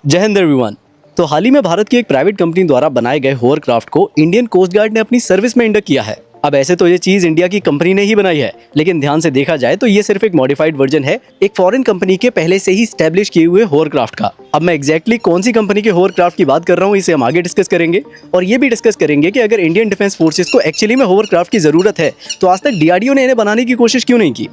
जय हिंद एवरीवन। तो हाल ही में भारत की एक प्राइवेट कंपनी द्वारा बनाए गए होवरक्राफ्ट को इंडियन कोस्ट गार्ड ने अपनी सर्विस में इंडक्ट किया है। अब ऐसे तो ये चीज इंडिया की कंपनी ने ही बनाई है, लेकिन ध्यान से देखा जाए तो ये सिर्फ एक मॉडिफाइड वर्जन है एक फॉरेन कंपनी के पहले से ही स्टैब्लिश किए हुए होवरक्राफ्ट का। अब मैं एग्जैक्टली कौन सी कंपनी के होवरक्राफ्ट की बात कर रहा हूँ इसे हम आगे डिस्कस करेंगे, और ये भी डिस्कस करेंगे कि अगर इंडियन डिफेंस फोर्सेस को एक्चुअली में होवरक्राफ्ट की जरूरत है तो आज तक डीआरडीओ ने इन्हें बनाने की कोशिश क्यों नहीं की।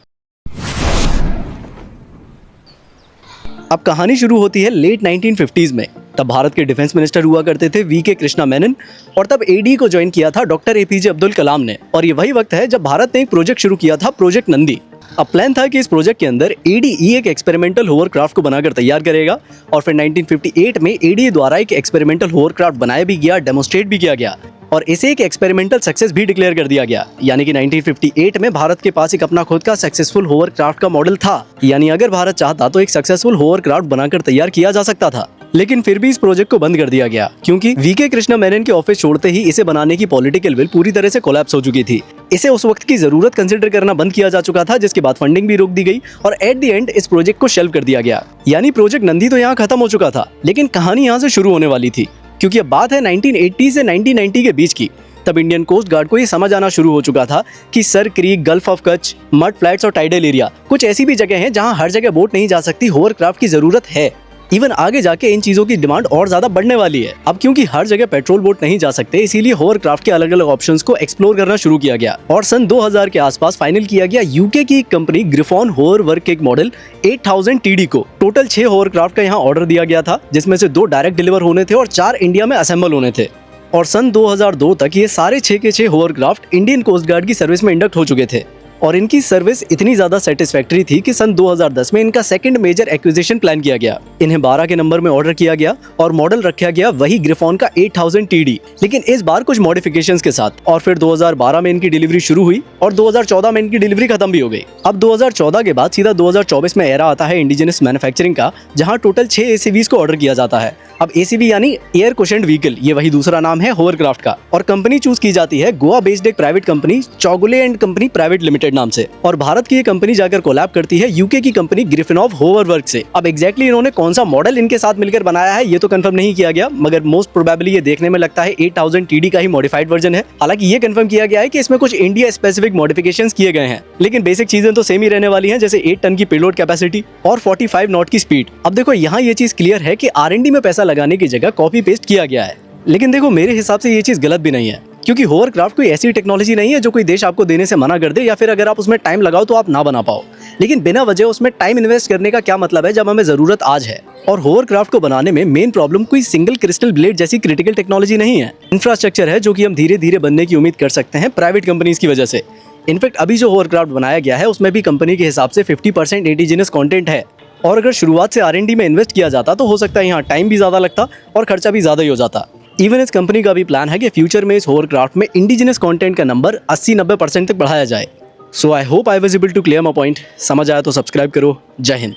अब कहानी शुरू होती है लेट 1950s में। तब भारत के डिफेंस मिनिस्टर हुआ करते थे वीके कृष्णा मेनन, और तब एडी को ज्वाइन किया था डॉक्टर एपीजे अब्दुल कलाम ने। और ये वही वक्त है जब भारत ने एक प्रोजेक्ट शुरू किया था, प्रोजेक्ट नंदी। अब प्लान था कि इस प्रोजेक्ट के अंदर एडीई एक एक्सपेरिमेंटल होवरक्राफ्ट को बनाकर तैयार करेगा, और फिर 1958 में एडीई द्वारा एक एक्सपेरिमेंटल होवरक्राफ्ट बनाया भी गया, डेमोस्ट्रेट भी किया गया, और इसे एक एक्सपेरिमेंटल सक्सेस भी डिक्लेयर कर दिया गया। यानी कि 1958 में भारत के पास एक अपना खुद का सक्सेसफुल होवरक्राफ्ट का मॉडल था। यानी अगर भारत चाहता तो एक सक्सेसफुल होवरक्राफ्ट बनाकर तैयार किया जा सकता था, लेकिन फिर भी इस प्रोजेक्ट को बंद कर दिया गया क्योंकि वीके कृष्णा मेनन के ऑफिस छोड़ते ही इसे बनाने की पॉलिटिकल विल पूरी तरह से कोलैप्स हो चुकी थी। इसे उस वक्त की जरूरत कंसिडर करना बंद किया जा चुका था, जिसके बाद फंडिंग भी रोक दी गई और एट द एंड इस प्रोजेक्ट को शेल्व कर दिया गया। यानी प्रोजेक्ट नंदी तो यहाँ खत्म हो चुका था, लेकिन कहानी यहाँ से शुरू होने वाली थी, क्योंकि अब बात है 1980 से 1990 के बीच की। तब इंडियन कोस्ट गार्ड को ये समझ आना शुरू हो चुका था कि sir creek, gulf of Kutch, mud flats और टाइडल एरिया कुछ ऐसी भी जगह हैं जहां हर जगह बोट नहीं जा सकती, होवरक्राफ्ट की जरूरत है। इवन आगे जाके इन चीजों की डिमांड और ज्यादा बढ़ने वाली है। अब क्योंकि हर जगह पेट्रोल बोट नहीं जा सकते, इसीलिए होवरक्राफ्ट के अलग अलग ऑप्शंस को एक्सप्लोर करना शुरू किया गया, और सन 2000 के आसपास फाइनल किया गया यूके की एक कंपनी ग्रिफॉन होवर वर्क के एक मॉडल 8000 टीडी को। टोटल 6 होवरक्राफ्ट का यहाँ ऑर्डर दिया गया था, जिसमें से 2 डायरेक्ट डिलीवर होने थे और 4 इंडिया में असेंबल होने थे। और सन 2002 तक ये सारे 6 के 6 होवरक्राफ्ट इंडियन कोस्ट गार्ड की सर्विस में इंडक्ट हो चुके थे, और इनकी सर्विस इतनी ज्यादा सेटिस्फैक्टरी थी कि सन 2010 में इनका सेकंड मेजर एक्विजिशन प्लान किया गया। इन्हें 12 के नंबर में ऑर्डर किया गया और मॉडल रखा गया वही ग्रिफॉन का 8000 टीडी, लेकिन इस बार कुछ मॉडिफिकेशंस के साथ। और फिर 2012 में इनकी डिलीवरी शुरू हुई और 2014 में इनकी डिलीवरी खत्म भी हो गई। अब 2014 के बाद सीधा 2024 में एरा आता है इंडिजिनस मैन्युफैक्चरिंग का, जहां टोटल 6 एसीवीज को ऑर्डर किया जाता है। अब एसीवी यानी एयर कुशन्ड व्हीकल, ये वही दूसरा नाम है होवरक्राफ्ट का, और कंपनी चूज की जाती है गोवा बेस्ड एक private company Chowgule and company private limited नाम से, और भारत की ये कंपनी जाकर कोलैब करती है यूके की कंपनी ग्रिफिनॉव होवरवर्क से। अब एग्जैक्टली इन्होंने कौन सा मॉडल इनके साथ मिलकर बनाया है ये तो कंफर्म नहीं किया गया, मगर मोस्ट प्रोबेबली ये देखने में लगता है 8000 टीडी का ही मॉडिफाइड वर्जन है। हालांकि ये कंफर्म किया गया है कि इसमें कुछ इंडिया स्पेसिफिक मॉडिफिकेशंस किए गए हैं, लेकिन बेसिक चीजें तो सेम ही रहने वाली हैं, जैसे 8 टन की पेलोड कैपेसिटी और 45 नॉट की स्पीड। अब देखो यहाँ ये चीज क्लियर है कि R&D में पैसा लगाने की जगह कॉपी पेस्ट किया गया है, लेकिन देखो मेरे हिसाब से ये चीज गलत भी नहीं है, क्योंकि होवरक्राफ्ट कोई ऐसी टेक्नोलॉजी नहीं है जो कोई देश आपको देने से मना कर दे, या फिर अगर आप उसमें टाइम लगाओ तो आप ना बना पाओ। लेकिन बिना वजह उसमें टाइम इन्वेस्ट करने का क्या मतलब है जब हमें जरूरत आज है। और होवरक्राफ्ट को बनाने में मेन प्रॉब्लम कोई सिंगल क्रिस्टल ब्लेड जैसी क्रिटिकल टेक्नोलॉजी नहीं है, इंफ्रास्ट्रक्चर है जो कि हम धीरे धीरे बनने की उम्मीद कर सकते हैं प्राइवेट कंपनीज की वजह से। इनफैक्ट अभी जो होवरक्राफ्ट बनाया गया है उसमें भी कंपनी के हिसाब से 50% इंडिजिनस कंटेंट है, और अगर शुरुआत से R&D में इन्वेस्ट किया जाता तो हो सकता है यहाँ टाइम भी ज्यादा लगता और खर्चा भी ज्यादा ही हो जाता। इवन इस कंपनी का भी प्लान है कि फ्यूचर में इस होवरक्राफ्ट में इंडिजिनस कंटेंट का नंबर 80-90% तक बढ़ाया जाए। So I hope I was able to clear my point. समझ आया तो सब्सक्राइब करो। जय हिंद।